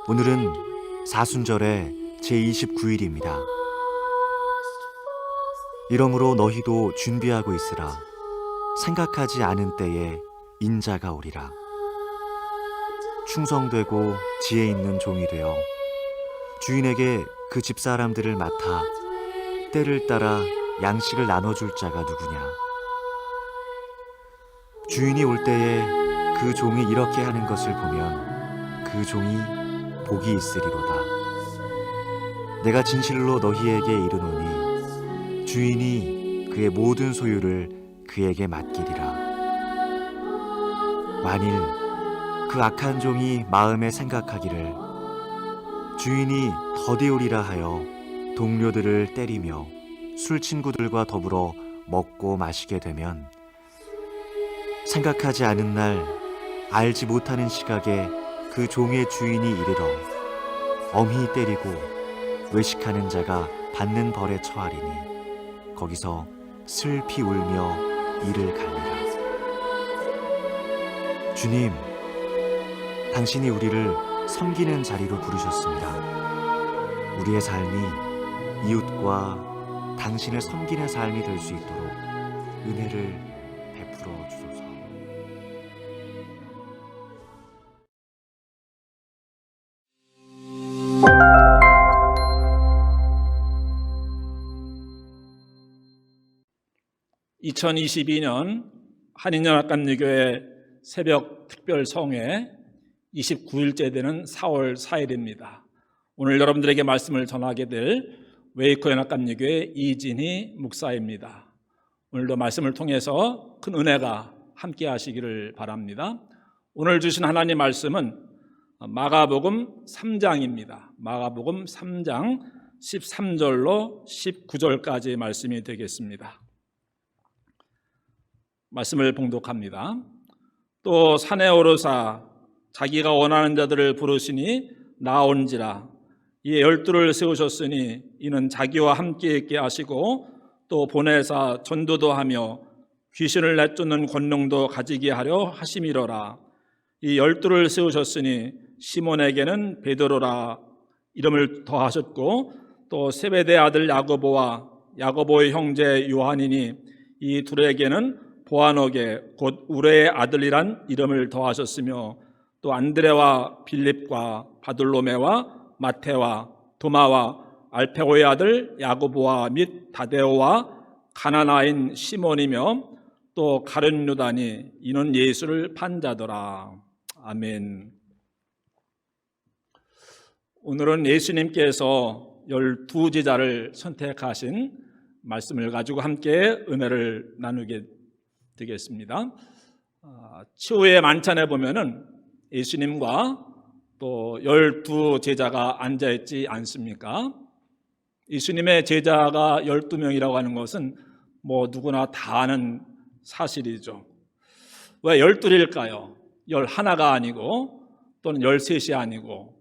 오늘은 사순절의 제29일입니다. 이러므로 너희도 준비하고 있으라. 생각하지 않은 때에 인자가 오리라. 충성되고 지혜 있는 종이 되어 주인에게 그 집사람들을 맡아 때를 따라 양식을 나눠줄 자가 누구냐. 주인이 올 때에 그 종이 이렇게 하는 것을 보면 그 종이 복이 있으리로다. 내가 진실로 너희에게 이르노니 주인이 그의 모든 소유를 그에게 맡기리라. 만일 그 악한 종이 마음에 생각하기를 주인이 더디오리라 하여 동료들을 때리며 술 친구들과 더불어 먹고 마시게 되면 생각하지 않은 날 알지 못하는 시각에 그 종의 주인이 이르러 엄히 때리고 외식하는 자가 받는 벌에 처하리니 거기서 슬피 울며 이를 갈리라. 주님, 당신이 우리를 섬기는 자리로 부르셨습니다. 우리의 삶이 이웃과 당신을 섬기는 삶이 될 수 있도록 은혜를 베풀어 주소서. 2022년 한인연합감리교회 새벽 특별성회 29일째 되는 4월 4일입니다. 오늘 여러분들에게 말씀을 전하게 될 웨이커 연합감리교회 이진희 목사입니다. 오늘도 말씀을 통해서 큰 은혜가 함께 하시기를 바랍니다. 오늘 주신 하나님 말씀은 마가복음 3장입니다. 마가복음 3장 13절로 19절까지 말씀이 되겠습니다. 말씀을 봉독합니다. 또 산에 오르사 자기가 원하는 자들을 부르시니 나온지라. 이에 12를 세우셨으니 이는 자기와 함께 있게 하시고 또 보내사 전도도 하며 귀신을 내쫓는 권능도 가지게 하려 하심이로라. 이 12를 세우셨으니 시몬에게는 베드로라 이름을 더하셨고 또 세베대 아들 야고보와 야고보의 형제 요한이니 이 둘에게는 보아너게 곧 우레의 아들이란 이름을 더하셨으며 또 안드레와 빌립과 바돌로메와 마테와 도마와 알페오의 아들 야고보와 및 다데오와 가나나인 시몬이며 또 가룟 유다니 이는 예수를 판 자더라. 아멘. 오늘은 예수님께서 12제자를 선택하신 말씀을 가지고 함께 은혜를 나누게 되겠습니다. 치유의 만찬에 보면은 예수님과 또 12제자가 앉아있지 않습니까? 예수님의 제자가 12명이라고 하는 것은 뭐 누구나 다 아는 사실이죠. 왜 12일까요? 11가 아니고 또는 13이 아니고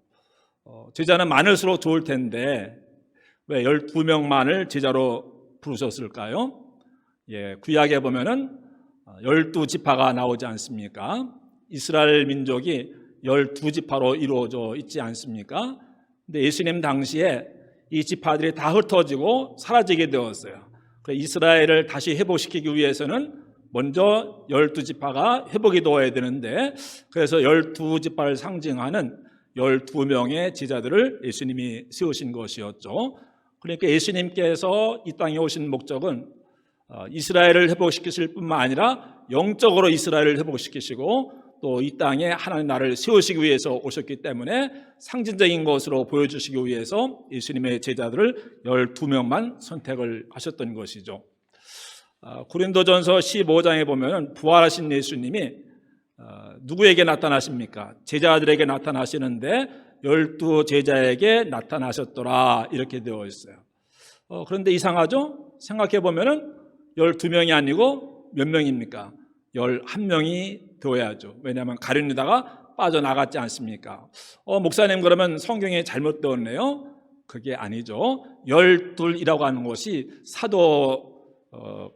제자는 많을수록 좋을 텐데 왜 12명만을 제자로 부르셨을까요? 구약에 보면은 12지파가 나오지 않습니까? 이스라엘 민족이 12지파로 이루어져 있지 않습니까? 근데 예수님 당시에 이 지파들이 다 흩어지고 사라지게 되었어요. 그래서 이스라엘을 다시 회복시키기 위해서는 먼저 12지파가 회복이 되어야 되는데 그래서 12지파를 상징하는 12명의 제자들을 예수님이 세우신 것이었죠. 그러니까 예수님께서 이 땅에 오신 목적은 이스라엘을 회복시키실 뿐만 아니라 영적으로 이스라엘을 회복시키시고 또 이 땅에 하나님 나라를 세우시기 위해서 오셨기 때문에 상징적인 것으로 보여주시기 위해서 예수님의 제자들을 12명만 선택을 하셨던 것이죠. 고린도전서 15장에 보면 부활하신 예수님이 누구에게 나타나십니까? 제자들에게 나타나시는데 12제자에게 나타나셨더라 이렇게 되어 있어요. 그런데 이상하죠? 생각해 보면 12명이 아니고 몇 명입니까? 11명이 되어야죠. 왜냐하면 가룟 유다가 빠져나갔지 않습니까? 목사님 그러면 성경에 잘못되었네요? 그게 아니죠. 12이라고 하는 것이 사도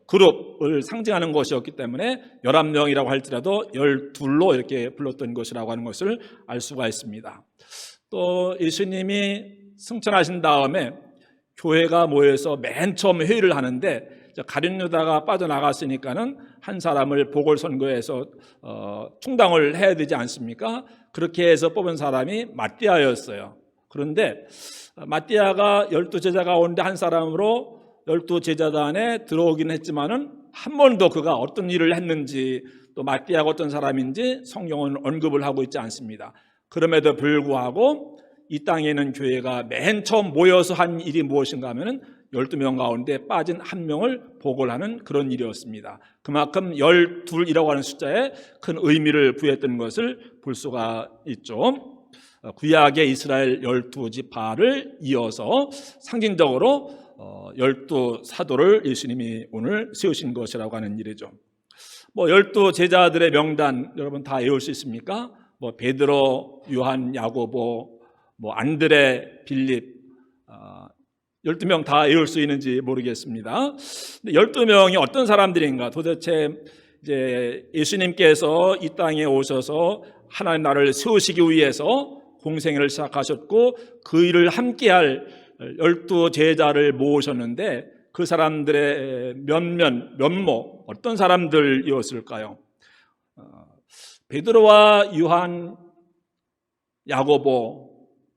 그룹을 상징하는 것이었기 때문에 11명이라고 할지라도 12로 이렇게 불렀던 것이라고 하는 것을 알 수가 있습니다. 또 예수님이 승천하신 다음에 교회가 모여서 맨 처음 회의를 하는데 가룟 유다가 빠져나갔으니까는 한 사람을 보궐선거에서 충당을 해야 되지 않습니까? 그렇게 해서 뽑은 사람이 마띠아였어요. 그런데 마띠아가 12제자 가운데 한 사람으로 12제자단에 들어오긴 했지만은 한 번도 그가 어떤 일을 했는지 또 마띠아가 어떤 사람인지 성경은 언급을 하고 있지 않습니다. 그럼에도 불구하고 이 땅에 있는 교회가 맨 처음 모여서 한 일이 무엇인가 하면은 12명 가운데 빠진 한 명을 보궐하는 그런 일이었습니다. 그만큼 12이라고 하는 숫자에 큰 의미를 부여했던 것을 볼 수가 있죠. 구약의 이스라엘 12지파를 이어서 상징적으로 12사도를 예수님이 오늘 세우신 것이라고 하는 일이죠. 12제자들의 명단 여러분 다 외울 수 있습니까? 베드로, 요한, 야고보, 안드레, 빌립 12명 다 외울 수 있는지 모르겠습니다. 12명이 어떤 사람들인가? 도대체 이제 예수님께서 이 땅에 오셔서 하나님 나라를 세우시기 위해서 공생애를 시작하셨고 그 일을 함께할 12제자를 모으셨는데 그 사람들의 면모 어떤 사람들이었을까요? 베드로와 요한, 야고보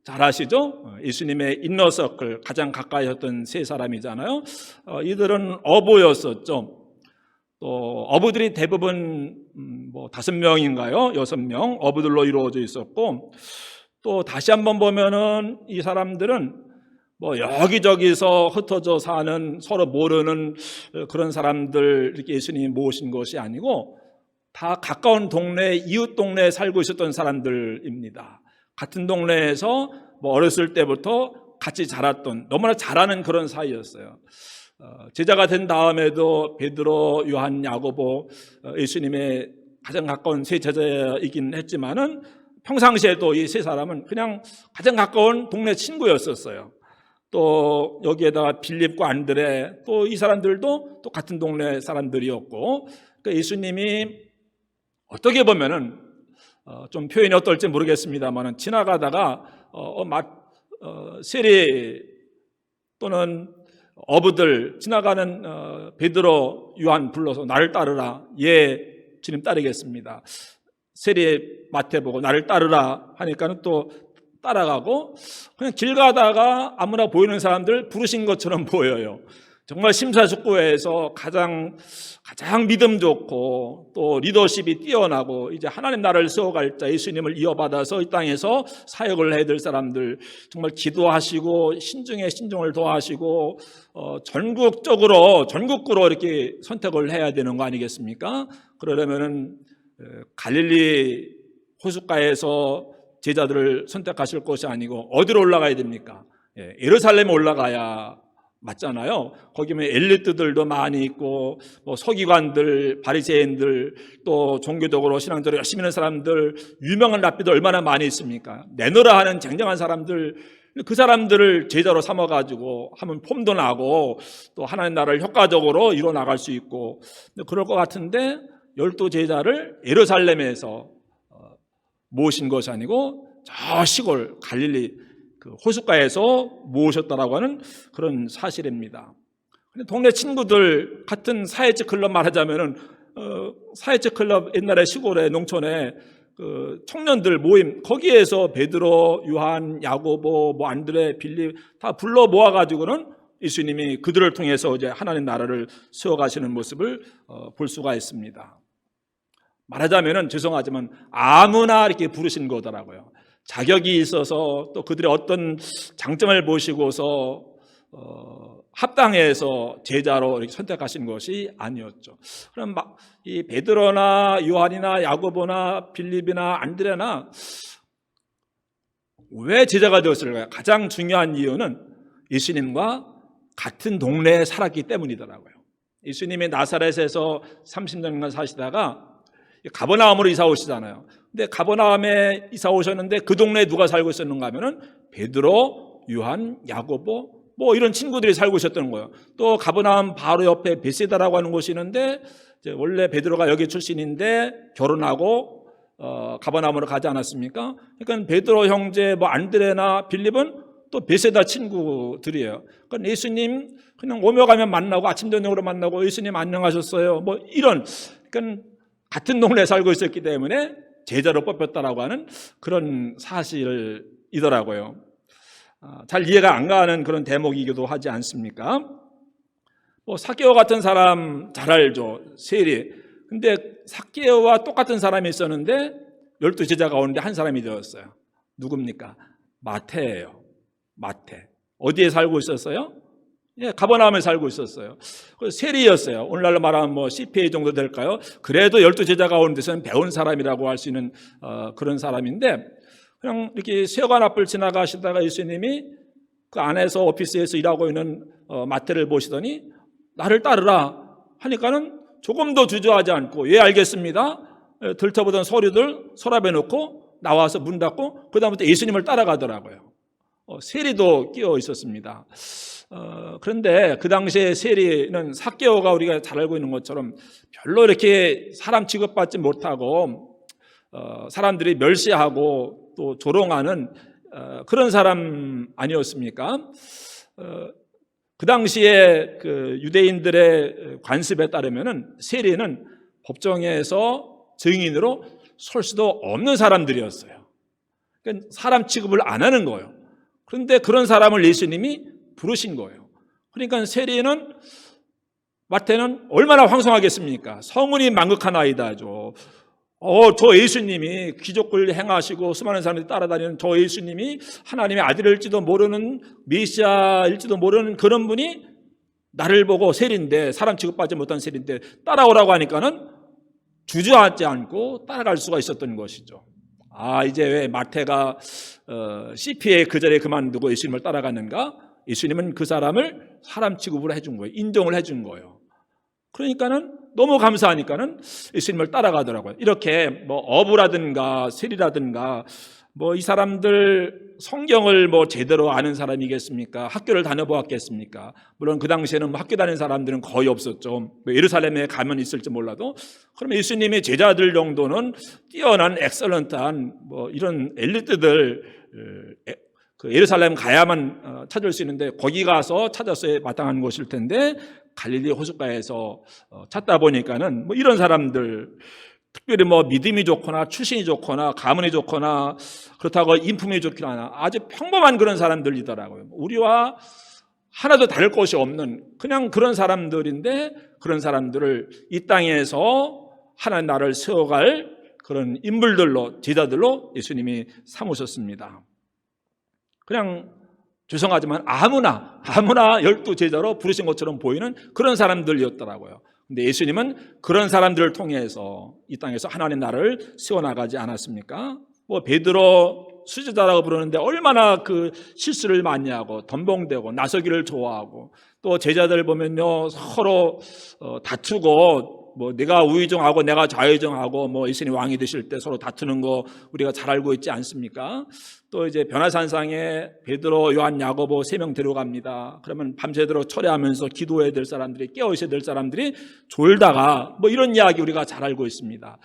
잘 아시죠? 예수님의 인너서클 가장 가까이 했던 세 사람이잖아요. 이들은 어부였었죠. 또 어부들이 대부분 5명인가요? 6명 어부들로 이루어져 있었고 또 다시 한번 보면은 이 사람들은 여기저기서 흩어져 사는 서로 모르는 그런 사람들 이렇게 예수님이 모으신 것이 아니고 다 가까운 동네, 이웃 동네에 살고 있었던 사람들입니다. 같은 동네에서 어렸을 때부터 같이 자랐던 너무나 잘하는 그런 사이였어요. 제자가 된 다음에도 베드로, 요한, 야고보 예수님의 가장 가까운 세 제자이긴 했지만은 평상시에도 이 세 사람은 그냥 가장 가까운 동네 친구였었어요. 또 여기에다가 빌립과 안드레 또 이 사람들도 또 같은 동네 사람들이었고 그러니까 예수님이 어떻게 보면은 좀 표현이 어떨지 모르겠습니다만 지나가다가 세리 또는 어부들 지나가는 베드로, 요한 불러서 나를 따르라. 예, 주님 따르겠습니다. 세리 마태보고 나를 따르라 하니까는 또 따라가고 그냥 길 가다가 아무나 보이는 사람들 부르신 것처럼 보여요. 정말 심사숙고해서 가장 믿음 좋고 또 리더십이 뛰어나고 이제 하나님 나라를 세워갈 자 예수님을 이어받아서 이 땅에서 사역을 해야 될 사람들 정말 기도하시고 신중에 신중을 더하시고 전국구로 이렇게 선택을 해야 되는 거 아니겠습니까? 그러려면은 갈릴리 호숫가에서 제자들을 선택하실 것이 아니고 어디로 올라가야 됩니까? 예루살렘에 올라가야 맞잖아요. 거기면 엘리트들도 많이 있고 서기관들, 바리새인들 또 종교적으로 신앙적으로 열심히 하는 사람들 유명한 랍비도 얼마나 많이 있습니까? 내노라 하는 쟁쟁한 사람들 그 사람들을 제자로 삼아가지고 하면 폼도 나고 또 하나님 나라를 효과적으로 이뤄나갈 수 있고 그럴 것 같은데 12제자를 예루살렘에서 모으신 것이 아니고 저 시골 갈릴리 그 호숫가에서 모으셨다라고 하는 그런 사실입니다. 동네 친구들 같은 사회적 클럽 말하자면은 사회적 클럽 옛날에 시골에 농촌에 그 청년들 모임 거기에서 베드로, 요한, 야고보, 안드레, 빌립 다 불러 모아가지고는 예수님이 그들을 통해서 이제 하나님 나라를 세워가시는 모습을 볼 수가 있습니다. 말하자면은 죄송하지만 아무나 이렇게 부르신 거더라고요. 자격이 있어서 또 그들의 어떤 장점을 보시고서 합당해서 제자로 이렇게 선택하신 것이 아니었죠. 그럼 이 베드로나 요한이나 야고보나 빌립이나 안드레나 왜 제자가 되었을까요? 가장 중요한 이유는 예수님과 같은 동네에 살았기 때문이더라고요. 예수님이 나사렛에서 30년간 사시다가 가버나움으로 이사 오시잖아요. 근데 가버나움에 이사 오셨는데 그 동네에 누가 살고 있었는가 하면은 베드로, 요한, 야고보 이런 친구들이 살고 있었던 거예요. 또 가버나움 바로 옆에 베세다라고 하는 곳이 있는데 원래 베드로가 여기 출신인데 결혼하고 가버나움으로 가지 않았습니까? 그러니까 베드로 형제, 뭐 안드레나 빌립은 또 베세다 친구들이에요. 그러니까 예수님 그냥 오며 가면 만나고 아침 저녁으로 만나고 예수님 안녕하셨어요. 뭐 이런, 그러니까 같은 동네에 살고 있었기 때문에 제자로 뽑혔다라고 하는 그런 사실이더라고요. 잘 이해가 안 가는 그런 대목이기도 하지 않습니까? 뭐 삭개오 같은 사람 잘 알죠. 세리. 근데 삭개오와 똑같은 사람이 있었는데 12제자가 오는데 한 사람이 되었어요. 누굽니까? 마태예요. 마태. 어디에 살고 있었어요? 예, 가버나움에 살고 있었어요. 세리였어요. 오늘날로 말하면 뭐 CPA 정도 될까요? 그래도 12제자가 오는 데서는 배운 사람이라고 할 수 있는 그런 사람인데, 그냥 이렇게 세관 앞을 지나가시다가 예수님이 그 안에서 오피스에서 일하고 있는 마태를 보시더니 나를 따르라 하니까는 조금 더 주저하지 않고 예 알겠습니다. 들춰보던 서류들 서랍에 넣고 나와서 문 닫고 그 다음부터 예수님을 따라가더라고요. 세리도 끼어 있었습니다. 그런데 그 당시에 세리는 삭개오가 우리가 잘 알고 있는 것처럼 별로 이렇게 사람 취급받지 못하고 사람들이 멸시하고 또 조롱하는 그런 사람 아니었습니까? 그 당시에 그 유대인들의 관습에 따르면은 세리는 법정에서 증인으로 설 수도 없는 사람들이었어요. 그러니까 사람 취급을 안 하는 거예요. 그런데 그런 사람을 예수님이 부르신 거예요. 그러니까 세리는 마태는 얼마나 황송하겠습니까? 성은이 만극한 아이다죠. 저 예수님이 기적을 행하시고 수많은 사람들이 따라다니는 저 예수님이 하나님의 아들일지도 모르는 메시아일지도 모르는 그런 분이 나를 보고 세리인데, 사람 취급받지 못한 세리인데 따라오라고 하니까는 주저하지 않고 따라갈 수가 있었던 것이죠. 이제 왜 마태가 CPA 그 자리에 그만두고 예수님을 따라갔는가? 예수님은 그 사람을 사람 취급을 해준 거예요. 인정을 해준 거예요. 그러니까는 너무 감사하니까는 예수님을 따라가더라고요. 이렇게 뭐 어부라든가 세리라든가 뭐 이 사람들 성경을 뭐 제대로 아는 사람이겠습니까? 학교를 다녀보았겠습니까? 물론 그 당시에는 뭐 학교 다니는 사람들은 거의 없었죠. 뭐 예루살렘에 가면 있을지 몰라도. 그러면 예수님의 제자들 정도는 뛰어난 엑설런트한 뭐 이런 엘리트들 그 예루살렘 가야만 찾을 수 있는데 거기 가서 찾았어야 마땅한 곳일 텐데 갈릴리 호숫가에서 찾다 보니까는 뭐 이런 사람들, 특별히 뭐 믿음이 좋거나 출신이 좋거나 가문이 좋거나 그렇다고 인품이 좋긴 하나 아주 평범한 그런 사람들이더라고요. 우리와 하나도 다를 것이 없는 그냥 그런 사람들인데, 그런 사람들을 이 땅에서 하나님 나라를 세워갈 그런 인물들로, 제자들로 예수님이 삼으셨습니다. 그냥 죄송하지만 아무나 12제자로 부르신 것처럼 보이는 그런 사람들이었더라고요. 근데 예수님은 그런 사람들을 통해서 이 땅에서 하나님의 나라를 세워나가지 않았습니까? 뭐 베드로 수제자라고 부르는데 얼마나 그 실수를 많이 하고 덤벙대고 나서기를 좋아하고, 또 제자들 보면요 서로 다투고 뭐 내가 우의정하고 내가 좌의정하고 뭐 예수님 왕이 되실 때 서로 다투는 거 우리가 잘 알고 있지 않습니까? 또 이제 변화산상에 베드로, 요한, 야고보 3명 데려갑니다. 그러면 밤새도록 철회하면서 기도해야 될 사람들이, 깨어 있어야 될 사람들이 졸다가 뭐 이런 이야기 우리가 잘 알고 있습니다.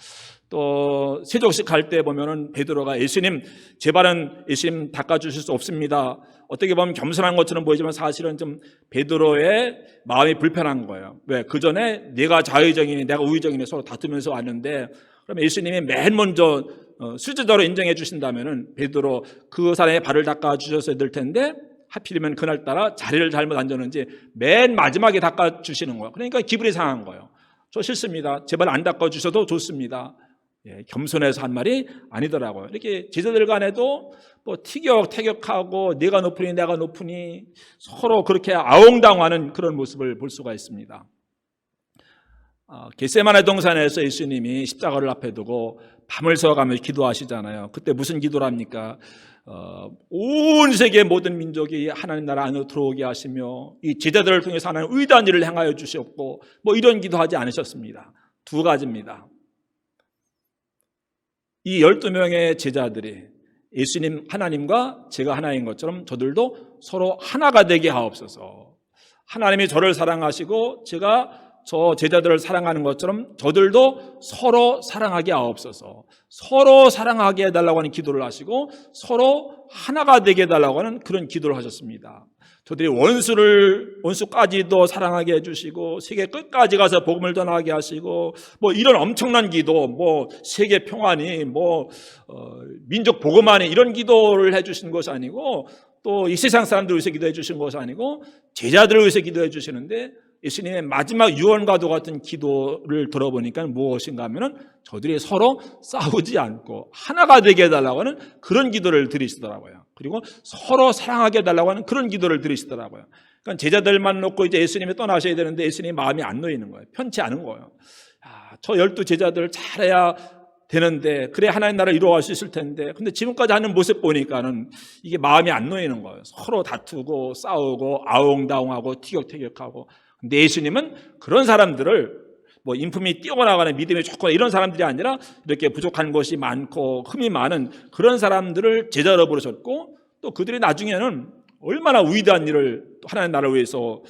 또 세족식 갈 때 보면은 베드로가 예수님 제 발은 예수님 닦아주실 수 없습니다. 어떻게 보면 겸손한 것처럼 보이지만 사실은 좀 베드로의 마음이 불편한 거예요. 왜? 그 전에 내가 좌의정이니 내가 우의정이니 서로 다투면서 왔는데, 그러면 예수님이 맨 먼저 수제자로 인정해 주신다면은 베드로 그 사람의 발을 닦아 주셨어야 될 텐데 하필이면 그날따라 자리를 잘못 앉았는지 맨 마지막에 닦아 주시는 거예요. 그러니까 기분이 상한 거예요. 저 싫습니다. 제발 안 닦아 주셔도 좋습니다. 예, 겸손해서 한 말이 아니더라고요. 이렇게 제자들 간에도 뭐 티격태격하고 내가 높으니 내가 높으니 서로 그렇게 아웅당하는 그런 모습을 볼 수가 있습니다. 겟세마네 동산에서 예수님이 십자가를 앞에 두고 밤을 새워가며 기도하시잖아요. 그때 무슨 기도를 합니까? 온 세계 모든 민족이 하나님 나라 안으로 들어오게 하시며 이 제자들을 통해서 하나님 의도한 일을 행하여 주셨고 뭐 이런 기도하지 않으셨습니다. 2가지입니다. 이 12명의 제자들이 예수님 하나님과 제가 하나인 것처럼 저들도 서로 하나가 되게 하옵소서. 하나님이 저를 사랑하시고 제가 저 제자들을 사랑하는 것처럼 저들도 서로 사랑하게 하옵소서. 서로 사랑하게 해달라고 하는 기도를 하시고 서로 하나가 되게 해달라고 하는 그런 기도를 하셨습니다. 저들이 원수까지도 사랑하게 해주시고 세계 끝까지 가서 복음을 전하게 하시고 뭐 이런 엄청난 기도, 뭐 세계 평안이, 뭐 민족 복음만이 이런 기도를 해주신 것이 아니고 또 이 세상 사람들을 위해서 기도해 주신 것이 아니고 제자들을 위해서 기도해 주시는데 예수님의 마지막 유언과도 같은 기도를 들어보니까 무엇인가 하면은 저들이 서로 싸우지 않고 하나가 되게 해달라고 하는 그런 기도를 드리시더라고요. 그리고 서로 사랑하게 해달라고 하는 그런 기도를 드리시더라고요. 그러니까 제자들만 놓고 이제 예수님이 떠나셔야 되는데 예수님 마음이 안 놓이는 거예요. 편치 않은 거예요. 저 12 제자들 잘해야 되는데 그래 하나님 나라를 이루어갈 수 있을 텐데 근데 지금까지 하는 모습 보니까는 이게 마음이 안 놓이는 거예요. 서로 다투고 싸우고 아웅다웅하고 티격태격하고. 근데 예수님은 그런 사람들을 뭐 인품이 뛰어나가는 믿음이 좋거나 이런 사람들이 아니라 이렇게 부족한 것이 많고 흠이 많은 그런 사람들을 제자로 부르셨고 또 그들이 나중에는 얼마나 위대한 일을 하나님 나라를 위해서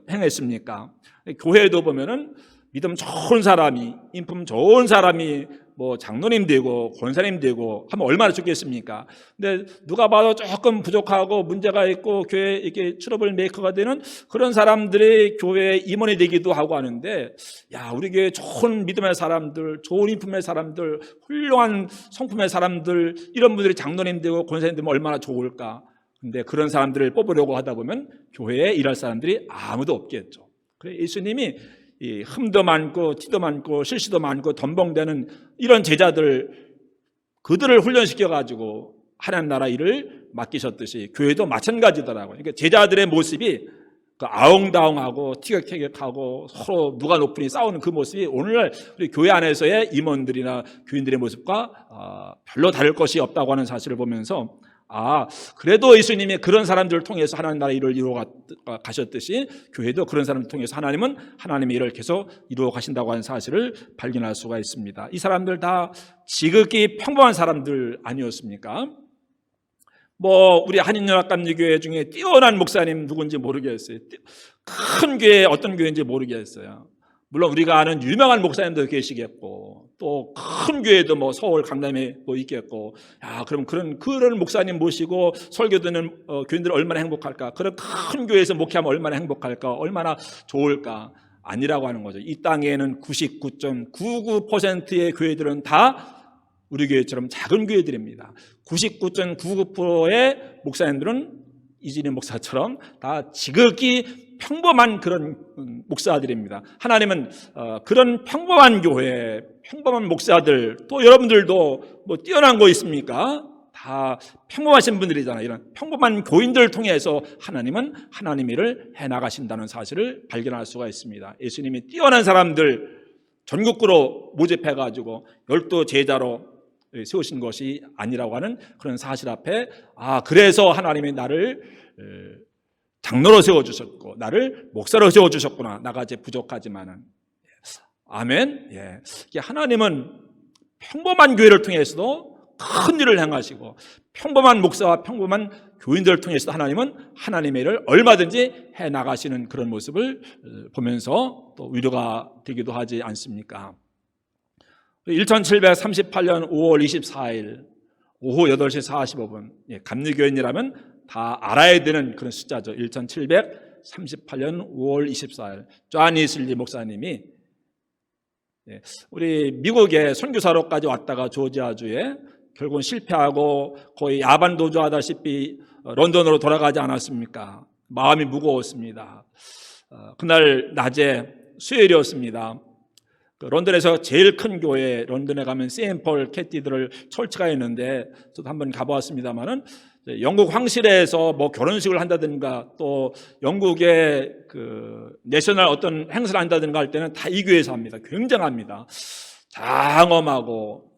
행했습니까? 교회에도 보면은 믿음 좋은 사람이, 인품 좋은 사람이 뭐 장로님 되고 권사님 되고 하면 얼마나 좋겠습니까? 근데 누가 봐도 조금 부족하고 문제가 있고 교회에 이렇게 트러블 메이커가 되는 그런 사람들이 교회에 임원이 되기도 하고 하는데, 야, 우리 교회 좋은 믿음의 사람들, 좋은 인품의 사람들, 훌륭한 성품의 사람들, 이런 분들이 장로님 되고 권사님 되면 얼마나 좋을까? 근데 그런 사람들을 뽑으려고 하다 보면 교회에 일할 사람들이 아무도 없겠죠. 그래 예수님이 이 흠도 많고 티도 많고 실수도 많고 덤벙대는 이런 제자들 그들을 훈련시켜 가지고 하나님 나라 일을 맡기셨듯이 교회도 마찬가지더라고요. 그러니까 제자들의 모습이 그 아웅다웅하고 티격태격하고 서로 누가 높으니 싸우는 그 모습이 오늘날 우리 교회 안에서의 임원들이나 교인들의 모습과 별로 다를 것이 없다고 하는 사실을 보면서 그래도 예수님이 그런 사람들을 통해서 하나님 나라의 일을 이루어 가셨듯이 교회도 그런 사람들을 통해서 하나님은 하나님의 일을 계속 이루어 가신다고 하는 사실을 발견할 수가 있습니다. 이 사람들 다 지극히 평범한 사람들 아니었습니까? 뭐 우리 한인연합감리교회 중에 뛰어난 목사님 누군지 모르겠어요. 큰 교회 어떤 교회인지 모르겠어요. 물론 우리가 아는 유명한 목사님도 계시겠고 또 큰 교회도 뭐 서울 강남에 뭐 있겠고, 그럼 그런 목사님 모시고 설교 듣는 교인들 얼마나 행복할까? 그런 큰 교회에서 목회하면 얼마나 행복할까? 얼마나 좋을까? 아니라고 하는 거죠. 이 땅에는 99.99%의 교회들은 다 우리 교회처럼 작은 교회들입니다. 99.99%의 목사님들은 이진희 목사처럼 다 지극히 평범한 그런 목사들입니다. 하나님은 그런 평범한 교회, 평범한 목사들, 또 여러분들도 뭐 뛰어난 거 있습니까? 다 평범하신 분들이잖아요. 이런 평범한 교인들을 통해서 하나님은 하나님 일을 해나가신다는 사실을 발견할 수가 있습니다. 예수님이 뛰어난 사람들 전국구로 모집해가지고 12 제자로 세우신 것이 아니라고 하는 그런 사실 앞에 그래서 하나님이 나를 장로로 세워주셨고 나를 목사로 세워주셨구나. 나같이 부족하지만은. 아멘. 하나님은 평범한 교회를 통해서도 큰 일을 행하시고 평범한 목사와 평범한 교인들을 통해서 하나님은 하나님의 일을 얼마든지 해나가시는 그런 모습을 보면서 또 위로가 되기도 하지 않습니까? 1738년 5월 24일 오후 8시 45분 감리교인이라면 다 알아야 되는 그런 숫자죠. 1738년 5월 24일 존 웨슬리 목사님이 우리 미국에 선교사로까지 왔다가 조지아주에 결국은 실패하고 거의 야반도주하다시피 런던으로 돌아가지 않았습니까? 마음이 무거웠습니다. 그날 낮에 수요일이었습니다. 런던에서 제일 큰 교회, 런던에 가면 세인폴 캐티드럴 철치가 있는데 저도 한번 가보았습니다만은 영국 황실에서 뭐 결혼식을 한다든가 또 영국의 그 내셔널 어떤 행사를 한다든가 할 때는 다 이 교회에서 합니다. 굉장합니다. 장엄하고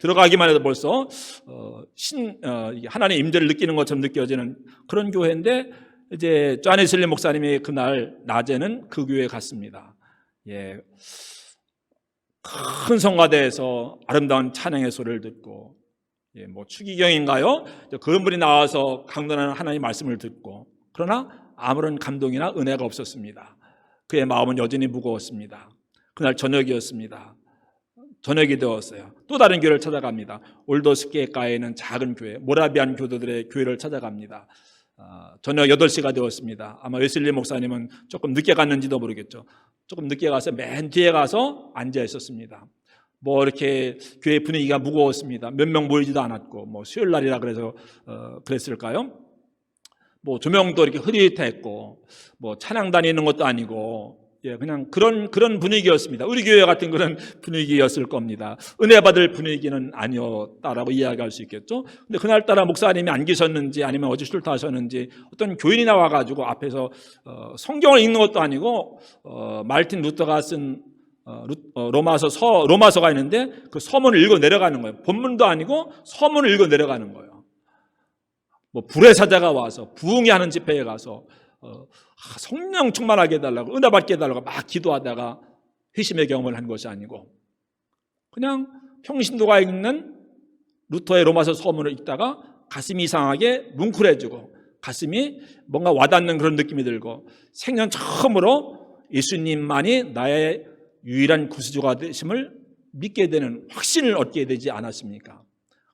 들어가기만 해도 벌써 하나님의 임재를 느끼는 것처럼 느껴지는 그런 교회인데 이제 존 웨슬리 목사님이 그날 낮에는 그 교회에 갔습니다. 큰 성가대에서 아름다운 찬양의 소리를 듣고 뭐 추기경인가요? 그분이 나와서 강론하는 하나님의 말씀을 듣고 그러나 아무런 감동이나 은혜가 없었습니다. 그의 마음은 여전히 무거웠습니다. 그날 저녁이었습니다. 저녁이 되었어요. 또 다른 교회를 찾아갑니다. 올더스키에가에 있는 작은 교회, 모라비안 교도들의 교회를 찾아갑니다. 저녁 8시가 되었습니다. 아마 웨슬리 목사님은 조금 늦게 갔는지도 모르겠죠. 조금 늦게 가서 맨 뒤에 가서 앉아 있었습니다. 뭐 이렇게 교회 분위기가 무거웠습니다. 몇 명 모이지도 않았고, 뭐 수요일 날이라 그래서 그랬을까요? 뭐 조명도 이렇게 흐릿했고, 뭐 찬양단이 있는 것도 아니고, 예, 그냥 그런 분위기였습니다. 우리 교회 같은 그런 분위기였을 겁니다. 은혜 받을 분위기는 아니었다라고 이야기할 수 있겠죠. 근데 그날따라 목사님이 안 계셨는지 아니면 어제 출타하셨는지 어떤 교인이 나와가지고 앞에서 성경을 읽는 것도 아니고 말틴 루터가 쓴 로마서가 있는데 그 서문을 읽어 내려가는 거예요. 본문도 아니고 서문을 읽어 내려가는 거예요. 뭐 불의 사자가 와서 부흥이 하는 집회에 가서 성령 충만하게 해달라고, 은혜 받게 해달라고 막 기도하다가 회심의 경험을 한 것이 아니고 그냥 평신도가 읽는 루터의 로마서 서문을 읽다가 가슴이 이상하게 뭉클해지고 가슴이 뭔가 와닿는 그런 느낌이 들고 생전 처음으로 예수님만이 나의 유일한 구주가 되심을 믿게 되는 확신을 얻게 되지 않았습니까?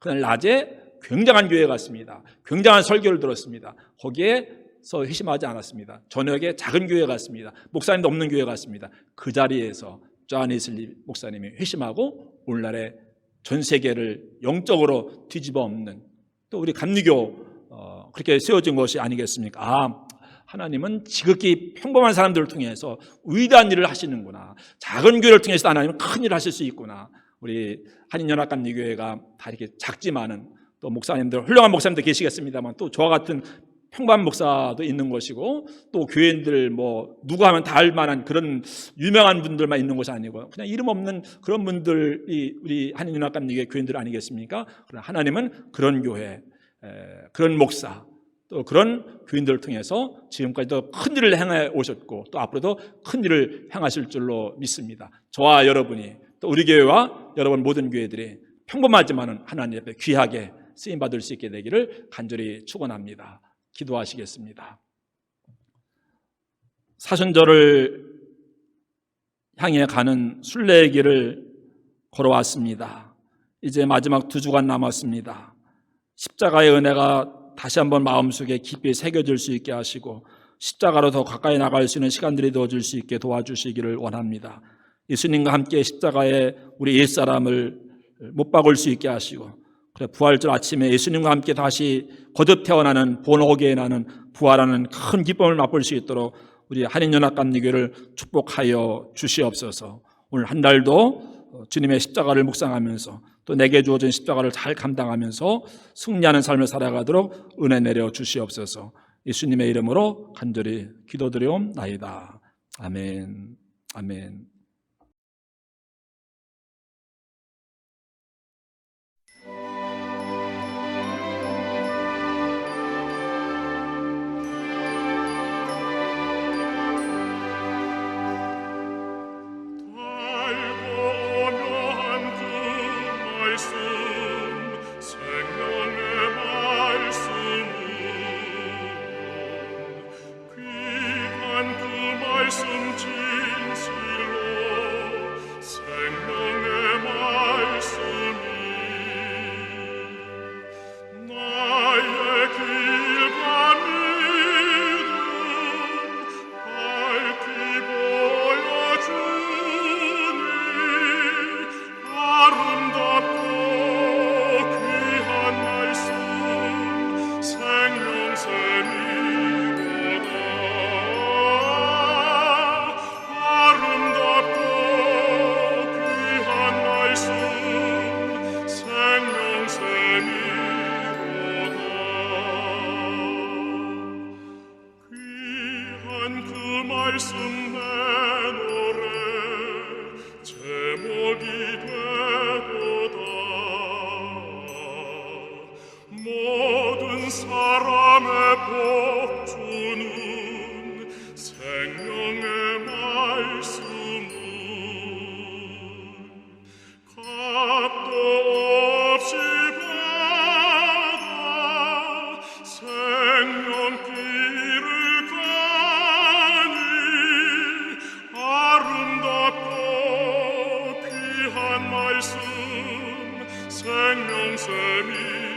그날 낮에 굉장한 교회에 갔습니다. 굉장한 설교를 들었습니다. 거기에서 회심하지 않았습니다. 저녁에 작은 교회에 갔습니다. 목사님도 없는 교회에 갔습니다. 그 자리에서 존 웨슬리 목사님이 회심하고 오늘날의 전 세계를 영적으로 뒤집어 엎는 또 우리 감리교 그렇게 세워진 것이 아니겠습니까? 하나님은 지극히 평범한 사람들을 통해서 위대한 일을 하시는구나. 작은 교회를 통해서 하나님은 큰 일을 하실 수 있구나. 우리 한인연합감리교회가 다 이렇게 작지만은 또 목사님들, 훌륭한 목사님도 계시겠습니다만 또 저와 같은 평범한 목사도 있는 것이고 또 교인들 뭐 누가 하면 다 알만한 그런 유명한 분들만 있는 것이 아니고 그냥 이름 없는 그런 분들이 우리 한인연합감리교회 교인들 아니겠습니까? 그러나 하나님은 그런 교회, 그런 목사 또 그런 교인들을 통해서 지금까지도 큰 일을 행해 오셨고 또 앞으로도 큰 일을 행하실 줄로 믿습니다. 저와 여러분이 또 우리 교회와 여러분 모든 교회들이 평범하지만은 하나님 앞에 귀하게 쓰임받을 수 있게 되기를 간절히 축원합니다. 기도하시겠습니다. 사순절을 향해 가는 순례의 길을 걸어왔습니다. 이제 마지막 2주간 남았습니다. 십자가의 은혜가 다시 한번 마음속에 깊이 새겨질 수 있게 하시고 십자가로 더 가까이 나갈 수 있는 시간들이 되어질 수 있게 도와주시기를 원합니다. 예수님과 함께 십자가에 우리 옛사람을 못 박을 수 있게 하시고 그래 부활절 아침에 예수님과 함께 다시 거듭 태어나는 본호계에 나는 부활하는 큰 기쁨을 맛볼 수 있도록 우리 한인연합감리교회를 축복하여 주시옵소서. 오늘 한 달도 주님의 십자가를 묵상하면서 또 내게 주어진 십자가를 잘 감당하면서 승리하는 삶을 살아가도록 은혜 내려 주시옵소서. 예수님의 이름으로 간절히 기도드리옵나이다. 아멘. 아멘. 말씀 진실로 한 말씀 생명샘이